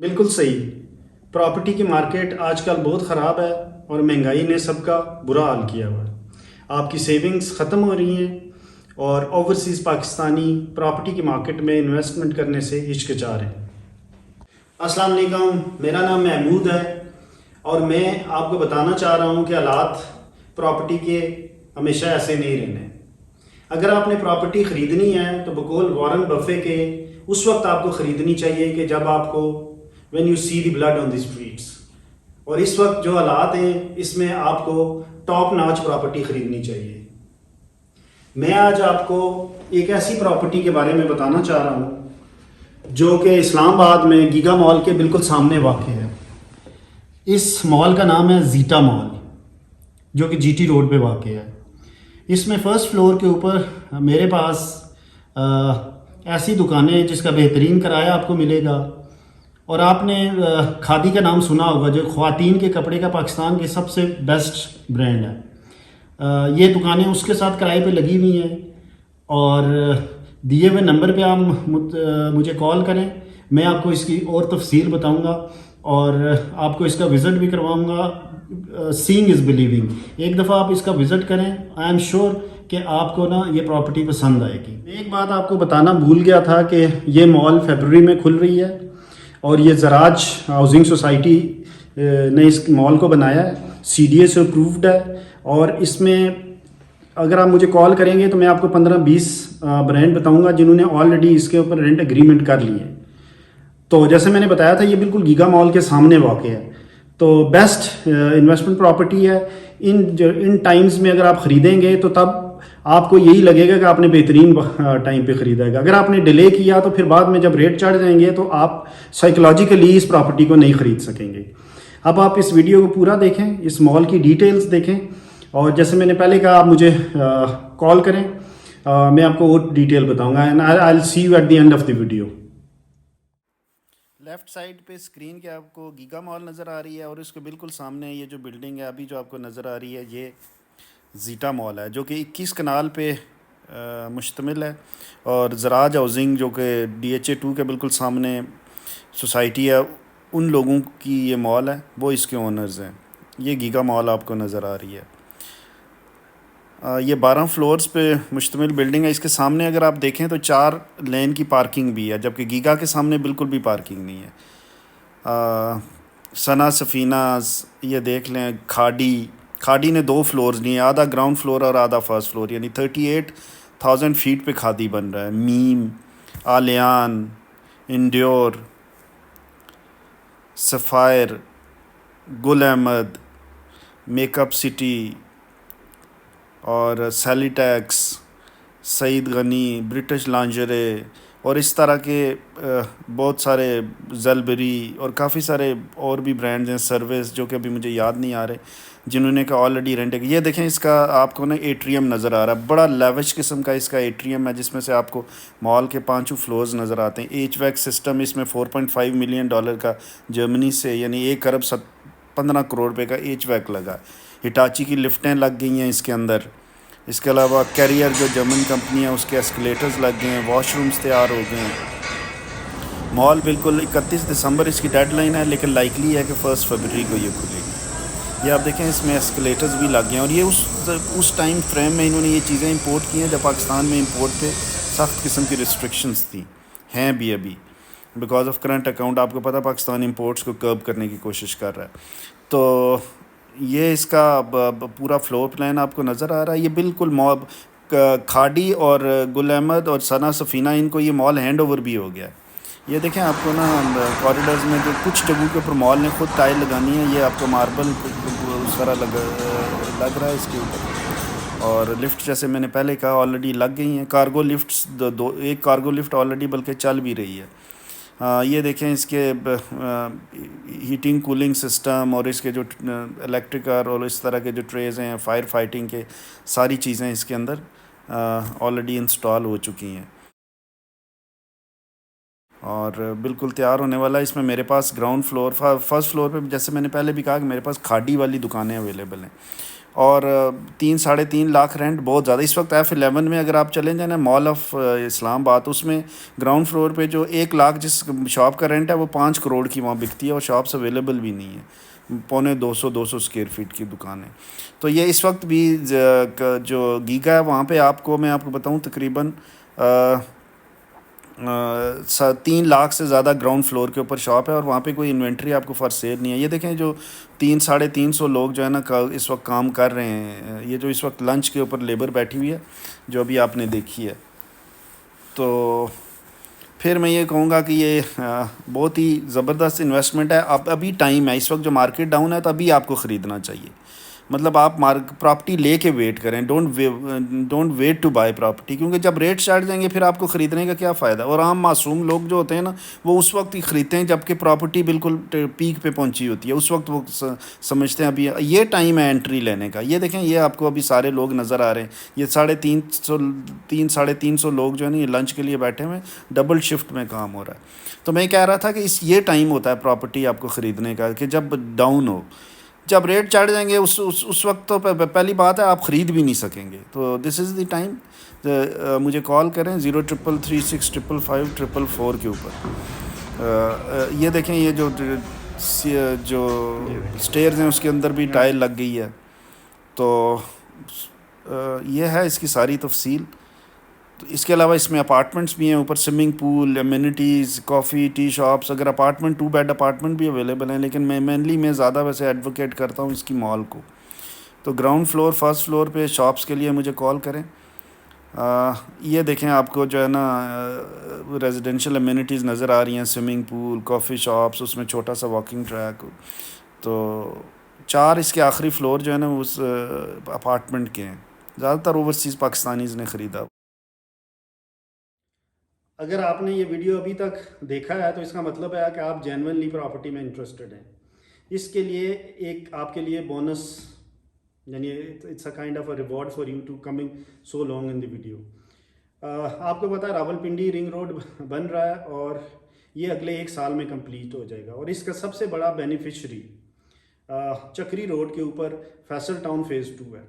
بالکل صحیح. پراپرٹی کی مارکیٹ آج کل بہت خراب ہے اور مہنگائی نے سب کا برا حال کیا ہوا ہے. آپ کی سیونگز ختم ہو رہی ہیں اور اوورسیز پاکستانی پراپرٹی کی مارکیٹ میں انویسٹمنٹ کرنے سے ہچکچا رہے ہیں. السلام علیکم، میرا نام محمود ہے اور میں آپ کو بتانا چاہ رہا ہوں کہ حالات پراپرٹی کے ہمیشہ ایسے نہیں رہنے. اگر آپ نے پراپرٹی خریدنی ہے تو بقول وارن بفے کے اس وقت آپ کو خریدنی چاہیے کہ جب آپ کو when you see the blood on the streets. اور اس وقت جو حالات ہیں اس میں آپ کو ٹاپ ناچ پراپرٹی خریدنی چاہیے. میں آج آپ کو ایک ایسی پراپرٹی کے بارے میں بتانا چاہ رہا ہوں جو کہ اسلام آباد میں گیگا مال کے بالکل سامنے واقع ہے. اس مال کا نام ہے زیٹا مال جو کہ جی ٹی روڈ پہ واقع ہے. اس میں فرسٹ فلور کے اوپر میرے پاس ایسی دکانیں ہیں جس کا بہترین کرایہ آپ کو ملے گا. اور آپ نے کھادی کا نام سنا ہوگا جو خواتین کے کپڑے کا پاکستان کے سب سے بیسٹ برانڈ ہے. یہ دکانیں اس کے ساتھ کرائے پہ لگی ہوئی ہیں اور دیے ہوئے نمبر پہ آپ مجھے کال کریں. میں آپ کو اس کی اور تفصیل بتاؤں گا اور آپ کو اس کا وزٹ بھی کرواؤں گا. سینگ از بلیونگ. ایک دفعہ آپ اس کا وزٹ کریں. آئی ایم شیور کہ آپ کو نا یہ پراپرٹی پسند آئے گی. ایک بات آپ کو بتانا بھول گیا تھا کہ یہ مال فیبرری میں کھل رہی ہے اور یہ زراج ہاؤسنگ سوسائٹی نے اس مال کو بنایا ہے. سی ڈی اے سے اپرووڈ ہے اور اس میں اگر آپ مجھے کال کریں گے تو میں آپ کو 15-20 برانڈ بتاؤں گا جنہوں نے آلریڈی اس کے اوپر رینٹ ایگریمنٹ کر لی ہے. تو جیسے میں نے بتایا تھا یہ بالکل گیگا مال کے سامنے واقع ہے. تو بیسٹ انویسٹمنٹ پراپرٹی ہے. ان ٹائمز میں اگر آپ خریدیں گے تو تب آپ کو یہی لگے گا کہ آپ نے بہترین ٹائم پہ خریدا ہے. اگر آپ نے ڈیلے کیا تو پھر بعد میں جب ریٹ چڑھ جائیں گے تو آپ سائیکلوجیکلی اس پراپرٹی کو نہیں خرید سکیں گے. اب آپ اس ویڈیو کو پورا دیکھیں, اس مال کی ڈیٹیلز دیکھیں اور جیسے میں نے پہلے کہا آپ مجھے کال کریں, میں آپ کو اور ڈیٹیل بتاؤں گا. And I will see you at the end of the video. Left side پہ اسکرین کے آپ کو گیگا مال نظر آ رہی ہے اور اس کے بالکل سامنے یہ جو بلڈنگ ہے ابھی جو آپ کو نظر آ رہی ہے یہ زیٹا مال ہے جو کہ 21 کنال پہ مشتمل ہے. اور زراج ہاؤسنگ جو کہ DHA2 کے بالکل سامنے سوسائٹی ہے ان لوگوں کی یہ مال ہے, وہ اس کے اونرز ہیں. یہ گیگا مال آپ کو نظر آ رہی ہے. یہ 12 فلورز پہ مشتمل بلڈنگ ہے. اس کے سامنے اگر آپ دیکھیں تو 4 لین کی پارکنگ بھی ہے جبکہ گیگا کے سامنے بالکل بھی پارکنگ نہیں ہے. ثنا سفیناز یہ دیکھ لیں. کھاڑی نے 2 فلورز نہیں, آدھا گراؤنڈ فلور اور آدھا فرسٹ فلور, یعنی 38,000 فیٹ پہ کھادی بن رہا ہے. میم, آلیان, انڈیور, سفائر, گل احمد, میک اپ سٹی اور سیلی ٹیکس, سعید غنی, برٹش لانجرے اور اس طرح کے بہت سارے, زلبری اور کافی سارے اور بھی برانڈز ہیں. سروس جو کہ ابھی مجھے یاد نہیں آ رہے جنہوں نے کہ آلریڈی رینٹ. یہ دیکھیں اس کا آپ کو نا ایٹریم نظر آ رہا ہے, بڑا لیوش قسم کا اس کا ایٹریم ہے جس میں سے آپ کو مال کے 5 فلورز نظر آتے ہیں. ایچ ویک سسٹم اس میں $4.5 ملین کا جرمنی سے, یعنی 1 ارب 15 کروڑ روپے کا ایچ ویک لگا. ہٹاچی کی لفٹیں لگ گئی ہیں اس کے اندر. اس کے علاوہ کیریئر جو جرمن کمپنی ہے اس کے اسکلیٹرز لگ گئے ہیں. واش رومز تیار ہو گئے ہیں. مال بالکل 31 دسمبر اس کی ڈیڈ لائن ہے لیکن لائکلی ہے کہ 1 فروری کو یہ کھلے گی. یہ آپ دیکھیں اس میں اسکلیٹرز بھی لگ گئے ہیں اور یہ اس ٹائم فریم میں انہوں نے یہ چیزیں امپورٹ کی ہیں جب پاکستان میں امپورٹ پہ سخت قسم کی ریسٹرکشنز تھیں, ہیں بھی ابھی بیکاز آف کرنٹ اکاؤنٹ. آپ کو پتہ پاکستان امپورٹس کو کرب کرنے کی کوشش کر رہا ہے. تو یہ اس کا پورا فلور پلان آپ کو نظر آ رہا ہے. یہ بالکل کھاڑی اور گل احمد اور ثنا سفینہ ان کو یہ مال ہینڈ اوور بھی ہو گیا ہے. یہ دیکھیں آپ کو نا کوریڈورز میں جو کچھ جگہوں کے اوپر مال نے خود ٹائل لگانی ہے. یہ آپ کو ماربل اس طرح لگ رہا ہے اس کے اوپر. اور لفٹ جیسے میں نے پہلے کہا آلریڈی لگ گئی ہیں. کارگو لفٹس ایک کارگو لفٹ آلریڈی بلکہ چل بھی رہی ہے. یہ دیکھیں اس کے ہیٹنگ کولنگ سسٹم اور اس کے جو الیکٹرک اور اس طرح کے جو ٹریز ہیں فائر فائٹنگ کے, ساری چیزیں اس کے اندر آلریڈی انسٹال ہو چکی ہیں اور بالکل تیار ہونے والا ہے. اس میں میرے پاس گراؤنڈ فلور فرسٹ فلور پہ جیسے میں نے پہلے بھی کہا کہ میرے پاس کھاڑی والی دکانیں اویلیبل ہیں. اور 3-3.5 لاکھ رینٹ بہت زیادہ اس وقت F11 میں اگر آپ چلیں جائیں نا مال آف اسلام آباد، اس میں گراؤنڈ فلور پہ جو 1 لاکھ جس شاپ کا رینٹ ہے وہ 5 کروڑ کی وہاں بکتی ہے، اور شاپس اویلیبل بھی نہیں ہے، 250 اسکوائر فٹ کی دکان ہے. تو یہ اس وقت بھی جو گیگا ہے وہاں پہ آپ کو میں بتاؤں تقریباً 3 لاکھ سے زیادہ گراؤنڈ فلور کے اوپر شاپ ہے، اور وہاں پہ کوئی انوینٹری آپ کو فار سیل نہیں ہے. یہ دیکھیں جو 300-350 لوگ جو ہے نا اس وقت کام کر رہے ہیں، یہ جو اس وقت لنچ کے اوپر لیبر بیٹھی ہوئی ہے جو ابھی آپ نے دیکھی ہے. تو پھر میں یہ کہوں گا کہ یہ بہت ہی زبردست انویسٹمنٹ ہے. ابھی ٹائم ہے، اس وقت جو مارکیٹ ڈاؤن ہے تو ابھی آپ کو خریدنا چاہیے. مطلب آپ پراپرٹی لے کے ویٹ کریں، don't wait to buy property, کیونکہ جب ریٹ چڑھ جائیں گے پھر آپ کو خریدنے کا کیا فائدہ. اور عام معصوم لوگ جو ہوتے ہیں نا وہ اس وقت ہی خریدتے ہیں جب کہ پراپرٹی بالکل پیک پہ پہنچی ہوتی ہے، اس وقت وہ سمجھتے ہیں ابھی یہ ٹائم ہے انٹری لینے کا. یہ دیکھیں یہ آپ کو ابھی سارے لوگ نظر آ رہے ہیں، یہ 350 لوگ جو ہے نا یہ لنچ کے لیے بیٹھے ہوئے ہیں، ڈبل شفٹ میں کام ہو رہا ہے. تو میں کہہ رہا تھا کہ یہ ٹائم ہوتا ہے پراپرٹی آپ کو خریدنے کا کہ جب ڈاؤن ہو. جب ریٹ چڑھ جائیں گے اس وقت تو پہلی بات ہے آپ خرید بھی نہیں سکیں گے. تو دس از دی ٹائم. مجھے کال کریں 0336555544 کے اوپر. یہ دیکھیں یہ جو اسٹیئرز ہیں اس کے اندر بھی ٹائل لگ گئی ہے. تو یہ ہے اس کی ساری تفصیل. تو اس کے علاوہ اس میں اپارٹمنٹس بھی ہیں اوپر، سوئمنگ پول، امینٹیز، کافی ٹی شاپس. اگر اپارٹمنٹ 2 بیڈ اپارٹمنٹ بھی اویلیبل ہیں، لیکن میں زیادہ ویسے ایڈوکیٹ کرتا ہوں اس کی مال کو. تو گراؤنڈ فلور فرسٹ فلور پہ شاپس کے لیے مجھے کال کریں. یہ دیکھیں آپ کو جو ہے نا ریزیڈینشیل امینٹیز نظر آ رہی ہیں، سوئمنگ پول، کافی شاپس، اس میں چھوٹا سا واکنگ ٹریک. تو 4 اس کے آخری فلور جو ہے نا اس اپارٹمنٹ کے ہیں. زیادہ تر اوورسیز پاکستانیز نے خریدا. اگر آپ نے یہ ویڈیو ابھی تک دیکھا ہے تو اس کا مطلب ہے کہ آپ جینوئنلی پراپرٹی میں انٹرسٹڈ ہیں. اس کے لیے ایک آپ کے لیے بونس، یعنی it's a kind of a reward for you to coming so long in the video. آپ کو پتا ہے راولپنڈی رنگ روڈ بن رہا ہے اور یہ اگلے 1 سال میں کمپلیٹ ہو جائے گا. اور اس کا سب سے بڑا بینیفیشری چکری روڈ کے اوپر فیصل ٹاؤن فیز 2 ہے.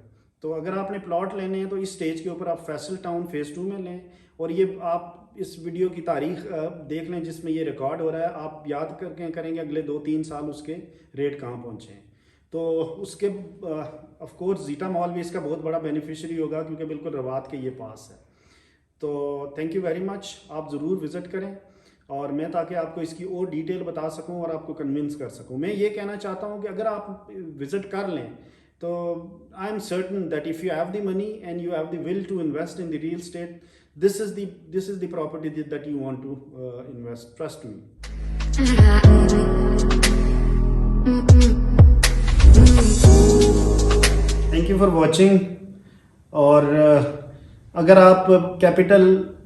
تو اگر آپ نے پلاٹ لینے ہیں تو اس سٹیج کے اوپر آپ فیصل ٹاؤن فیز 2 میں لیں. اور یہ آپ اس ویڈیو کی تاریخ دیکھ لیں جس میں یہ ریکارڈ ہو رہا ہے. آپ یاد کریں گے اگلے 2-3 سال اس کے ریٹ کہاں پہنچے ہیں. تو اس کے آف کورس زیٹا مال بھی اس کا بہت بڑا بینیفیشری ہوگا کیونکہ بالکل روات کے یہ پاس ہے. تو تھینک یو ویری مچ. آپ ضرور وزٹ کریں اور میں تاکہ آپ کو اس کی اور ڈیٹیل بتا سکوں اور آپ کو کنونس کر سکوں. میں یہ کہنا چاہتا ہوں کہ اگر آپ وزٹ کر لیں تو I am certain that if you have the money and you have the will to invest in the real estate, this is the property that you want to invest. Trust me. Thank you for watching. اور اگر آپ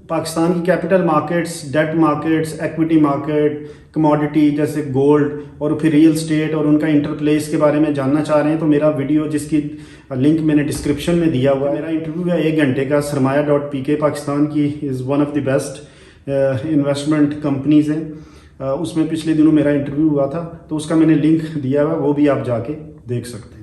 پاکستان کی capital markets, debt markets, equity market, commodity جیسے gold اور پھر real estate اور ان کا انٹرپلیس کے بارے میں جاننا چاہ رہے ہیں تو میرا ویڈیو جس کی لنک میں نے ڈسکرپشن میں دیا ہوا ہے, میرا انٹرویو ہے 1 گھنٹے کا. سرمایہ.pk پاکستان کی is one of the best investment companies ہیں. اس میں پچھلے دنوں میرا انٹرویو ہوا تھا تو اس کا میں نے لنک دیا ہوا ہے, وہ بھی آپ جا کے دیکھ سکتے ہیں.